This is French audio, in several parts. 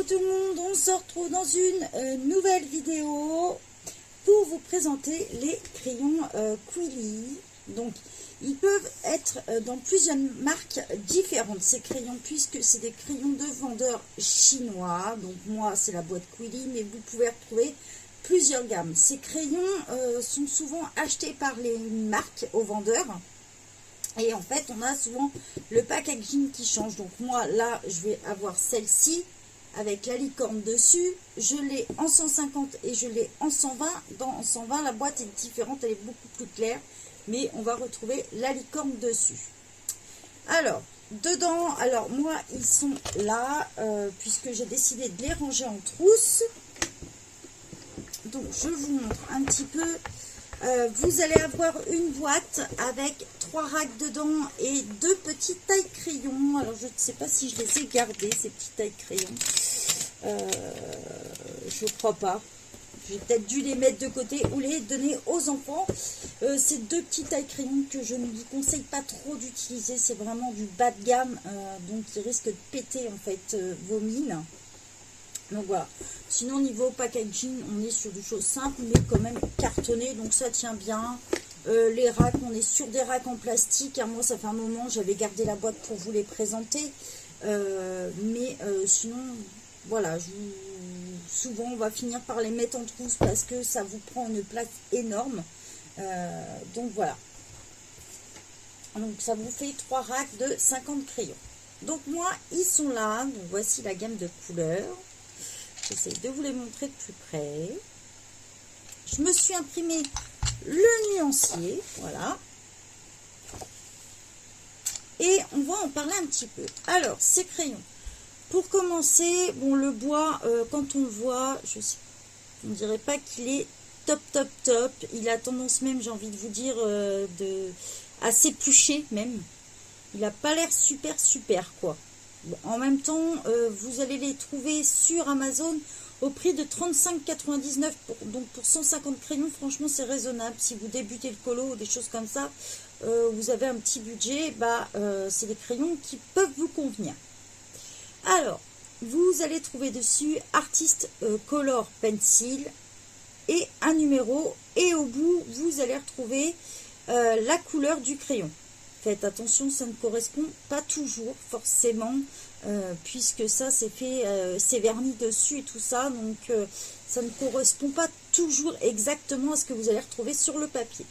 tout le monde, on se retrouve dans une nouvelle vidéo pour vous présenter les crayons Quilly. Donc ils peuvent être dans plusieurs marques différentes ces crayons, puisque c'est des crayons de vendeurs chinois. Donc moi c'est la boîte Quilly, mais vous pouvez retrouver plusieurs gammes. Ces crayons sont souvent achetés par les marques aux vendeurs. Et en fait, on a souvent le packaging qui change. Donc moi, là, je vais avoir celle-ci avec la licorne dessus. Je l'ai en 150 et je l'ai en 120. Dans 120, la boîte est différente, elle est beaucoup plus claire. Mais on va retrouver la licorne dessus. Alors, dedans, alors moi, ils sont là, puisque j'ai décidé de les ranger en trousse. Donc, je vous montre un petit peu. Vous allez avoir une boîte avec 3 racks dedans et 2 petites tailles crayons. Alors je ne sais pas si je les ai gardées, ces petites tailles crayons. Je crois pas. J'ai peut-être dû les mettre de côté ou les donner aux enfants. Ces 2 petites tailles crayons que je ne vous conseille pas trop d'utiliser. C'est vraiment du bas de gamme, donc il risque de péter en fait vos mines. Donc voilà, sinon niveau packaging on est sur des choses simples mais quand même cartonnées, donc ça tient bien. Les racks, on est sur des racks en plastique, moi ça fait un moment j'avais gardé la boîte pour vous les présenter, sinon voilà, souvent on va finir par les mettre en trousse parce que ça vous prend une place énorme, donc voilà. Donc ça vous fait 3 racks de 50 crayons. Donc moi ils sont là, donc voici la gamme de couleurs. J'essaie de vous les montrer de plus près. Je me suis imprimé le nuancier, voilà. Et on va en parler un petit peu. Alors, ces crayons. Pour commencer, bon, le bois, quand on le voit, on ne dirait pas qu'il est top, top, top. Il a tendance même, j'ai envie de vous dire, à s'éplucher même. Il n'a pas l'air super, super, quoi. En même temps, vous allez les trouver sur Amazon au prix de 35,99 donc pour 150 crayons. Franchement, c'est raisonnable. Si vous débutez le colo ou des choses comme ça, vous avez un petit budget, c'est des crayons qui peuvent vous convenir. Alors, vous allez trouver dessus Artist Color Pencil et un numéro. Et au bout, vous allez retrouver la couleur du crayon. Faites attention, ça ne correspond pas toujours forcément, puisque ça c'est fait, c'est verni dessus et tout ça, donc ça ne correspond pas toujours exactement à ce que vous allez retrouver sur le papier.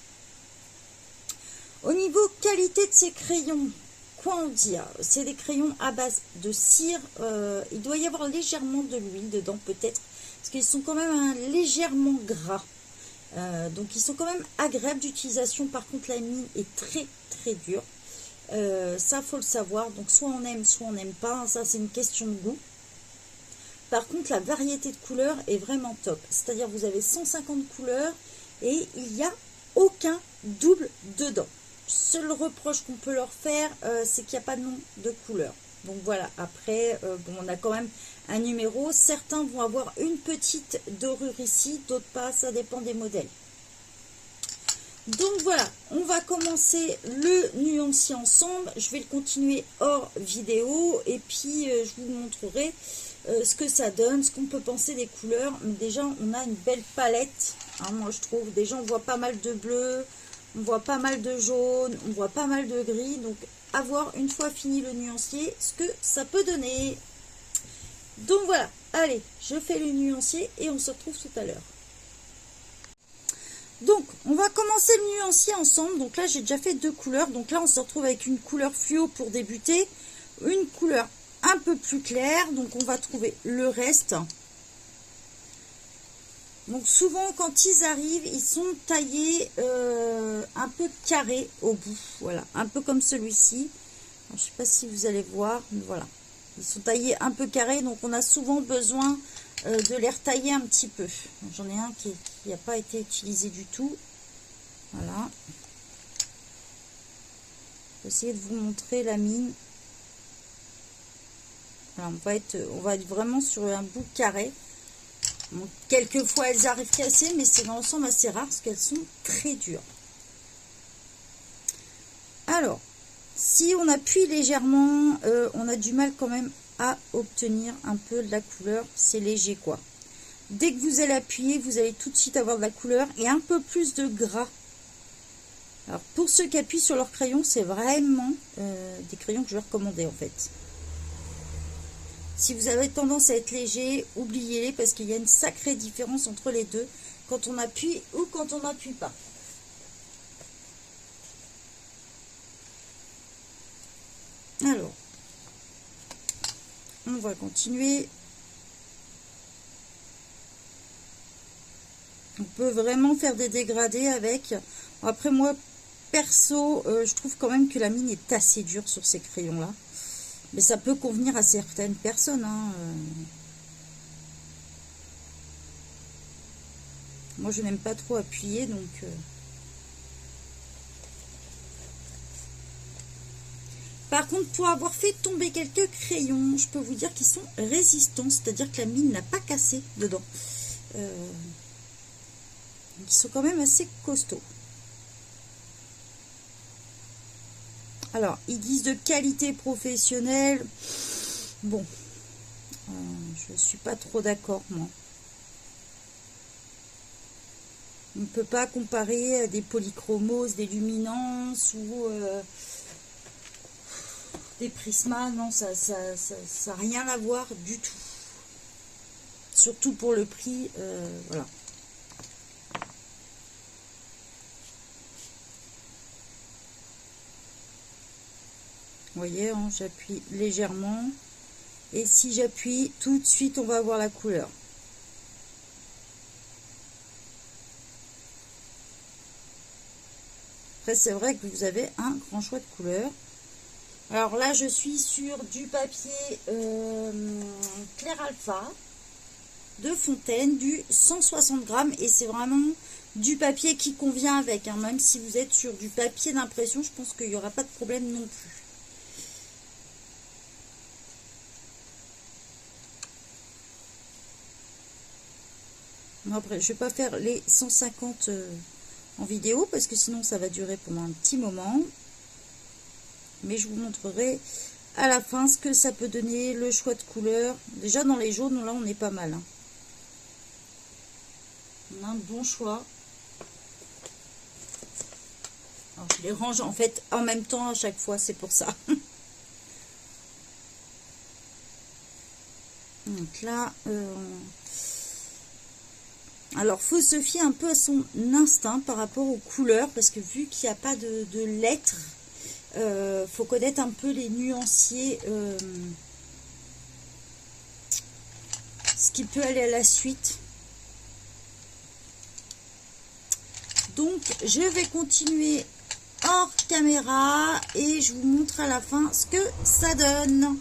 Au niveau qualité de ces crayons, quoi en dire? C'est des crayons à base de cire, il doit y avoir légèrement de l'huile dedans peut-être, parce qu'ils sont quand même légèrement gras. Donc ils sont quand même agréables d'utilisation. Par contre la mine est très très dure, ça faut le savoir. Donc soit on aime soit on n'aime pas, ça c'est une question de goût. Par contre la variété de couleurs est vraiment top, c'est à dire vous avez 150 couleurs et il n'y a aucun double dedans. Seul reproche qu'on peut leur faire, c'est qu'il n'y a pas de nom de couleur. Donc voilà, après, on a quand même un numéro. Certains vont avoir une petite dorure ici, d'autres pas, ça dépend des modèles. Donc voilà, on va commencer le nuancier ensemble. Je vais le continuer hors vidéo et puis je vous montrerai ce que ça donne, ce qu'on peut penser des couleurs. Mais déjà, on a une belle palette, hein, moi je trouve. Déjà, on voit pas mal de bleu, on voit pas mal de jaune, on voit pas mal de gris. Donc à voir une fois fini le nuancier ce que ça peut donner. Donc voilà, allez, je fais le nuancier et on se retrouve tout à l'heure. Donc on va commencer le nuancier ensemble. Donc là j'ai déjà fait 2 couleurs, donc là on se retrouve avec une couleur fluo pour débuter, une couleur un peu plus claire, donc on va trouver le reste. Donc souvent quand ils arrivent, ils sont taillés un peu carrés au bout, voilà, un peu comme celui-ci. Je ne sais pas si vous allez voir, mais voilà, ils sont taillés un peu carrés, donc on a souvent besoin de les retailler un petit peu. J'en ai un qui n'a pas été utilisé du tout, voilà. Je vais essayer de vous montrer la mine. Voilà, on va être vraiment sur un bout carré. Bon, quelquefois elles arrivent cassées, mais c'est dans l'ensemble assez rare parce qu'elles sont très dures. Alors Si on appuie légèrement, on a du mal quand même à obtenir un peu de la couleur. C'est léger quoi. Dès que vous allez appuyer, vous allez tout de suite avoir de la couleur et un peu plus de gras. Alors pour ceux qui appuient sur leur crayon, c'est vraiment des crayons que je vais recommander en fait. Si vous avez tendance à être léger, oubliez-les parce qu'il y a une sacrée différence entre les deux quand on appuie ou quand on n'appuie pas. Alors, on va continuer. On peut vraiment faire des dégradés avec. Après moi, perso, je trouve quand même que la mine est assez dure sur ces crayons-là. Mais ça peut convenir à certaines personnes. Hein. Moi, je n'aime pas trop appuyer, donc... Par contre, pour avoir fait tomber quelques crayons, je peux vous dire qu'ils sont résistants, c'est-à-dire que la mine n'a pas cassé dedans. Ils sont quand même assez costauds. Alors, ils disent de qualité professionnelle. Bon, je ne suis pas trop d'accord, moi. On ne peut pas comparer à des polychromos, des luminances ou... des prismas, non, ça n'a rien à voir du tout. Surtout pour le prix, voilà. Vous voyez, hein, j'appuie légèrement. Et si j'appuie, tout de suite, on va avoir la couleur. Après, c'est vrai que vous avez un grand choix de couleurs. Alors là, je suis sur du papier Clair Alpha de Fontaine, du 160 grammes. Et c'est vraiment du papier qui convient avec. Hein. Même si vous êtes sur du papier d'impression, je pense qu'il n'y aura pas de problème non plus. Après, je ne vais pas faire les 150 en vidéo parce que sinon ça va durer pendant un petit moment. Mais je vous montrerai à la fin ce que ça peut donner, le choix de couleurs. Déjà dans les jaunes, là on est pas mal. Hein. On a un bon choix. Alors, je les range en fait en même temps à chaque fois, c'est pour ça. Donc là, alors faut se fier un peu à son instinct par rapport aux couleurs, parce que vu qu'il n'y a pas de lettres, faut connaître un peu les nuanciers, ce qui peut aller à la suite. Donc je vais continuer hors caméra et je vous montre à la fin ce que ça donne.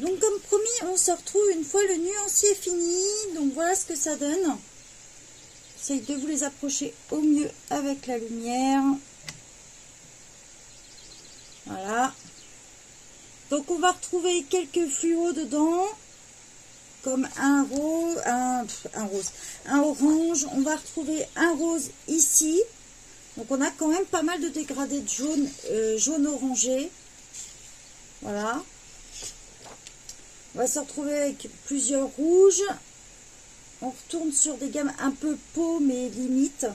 Donc comme promis, on se retrouve une fois le nuancier fini. Donc voilà ce que ça donne. J'essaye de vous les approcher au mieux avec la lumière. Voilà. Donc on va retrouver quelques fluos dedans. Comme un rose, un orange. On va retrouver un rose ici. Donc on a quand même pas mal de dégradés de jaune, jaune orangé. Voilà. On va se retrouver avec plusieurs rouges. On retourne sur des gammes un peu peau, mais limite.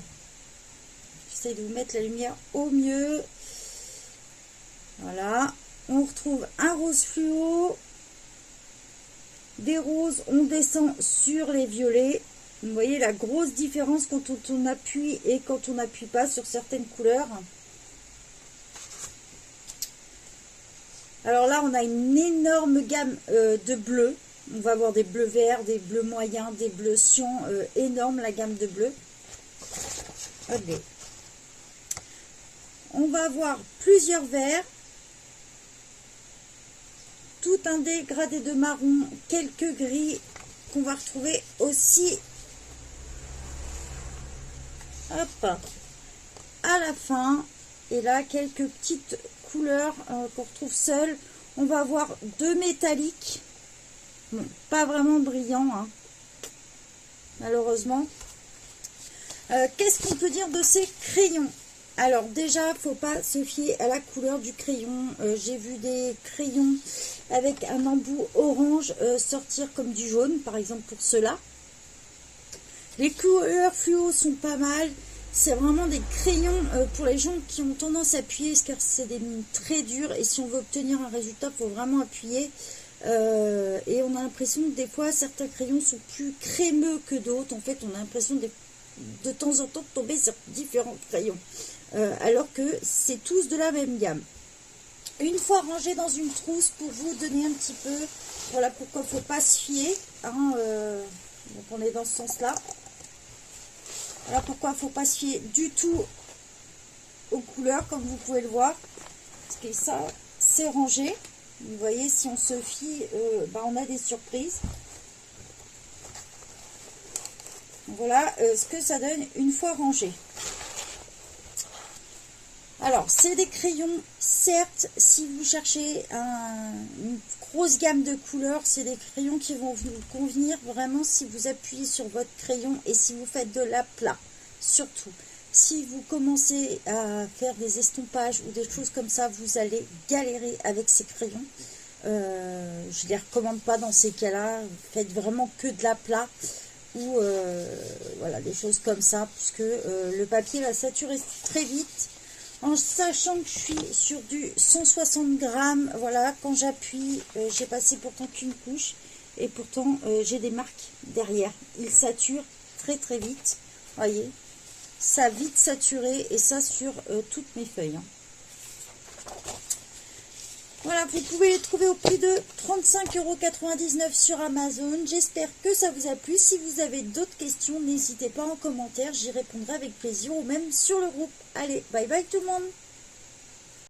J'essaie de vous mettre la lumière au mieux. Voilà. On retrouve un rose fluo. Des roses, on descend sur les violets. Vous voyez la grosse différence quand on appuie et quand on n'appuie pas sur certaines couleurs. Alors là, on a une énorme gamme de bleus. On va avoir des bleus verts, des bleus moyens, des bleus cyan, énorme la gamme de bleus. Okay. On va avoir plusieurs verts. Tout un dégradé de marron, quelques gris qu'on va retrouver aussi hop, à la fin. Et là, quelques petites couleurs qu'on retrouve seules. On va avoir deux métalliques. Bon, pas vraiment brillants, hein, malheureusement. Qu'est-ce qu'on peut dire de ces crayons? Alors déjà, faut pas se fier à la couleur du crayon. J'ai vu des crayons avec un embout orange sortir comme du jaune, par exemple pour ceux-là. Les couleurs fluo sont pas mal. C'est vraiment des crayons pour les gens qui ont tendance à appuyer, car c'est des mines très dures. Et si on veut obtenir un résultat, il faut vraiment appuyer. Et on a l'impression que des fois, certains crayons sont plus crémeux que d'autres. En fait, on a l'impression de temps en temps de tomber sur différents crayons. Alors que c'est tous de la même gamme. Une fois rangé dans une trousse, pour vous donner un petit peu, voilà pourquoi il ne faut pas se fier. Hein, donc on est dans ce sens-là. Voilà pourquoi il ne faut pas se fier du tout aux couleurs, comme vous pouvez le voir. Parce que ça, c'est rangé. Vous voyez, si on se fie, on a des surprises. Voilà ce que ça donne une fois rangé. Alors, c'est des crayons, certes, si vous cherchez une grosse gamme de couleurs, c'est des crayons qui vont vous convenir vraiment si vous appuyez sur votre crayon et si vous faites de l'aplat, surtout. Si vous commencez à faire des estompages ou des choses comme ça, vous allez galérer avec ces crayons. Je ne les recommande pas dans ces cas-là. Faites vraiment que de l'aplat ou voilà, des choses comme ça, puisque le papier va saturer très vite. En sachant que je suis sur du 160 grammes, voilà, quand j'appuie, j'ai passé pourtant qu'une couche, et pourtant j'ai des marques derrière. Il sature très très vite, voyez, ça a vite saturé, et ça sur toutes mes feuilles. Hein. Voilà, vous pouvez les trouver au prix de 35,99 € sur Amazon. J'espère que ça vous a plu. Si vous avez d'autres questions, n'hésitez pas en commentaire. J'y répondrai avec plaisir ou même sur le groupe. Allez, bye bye tout le monde!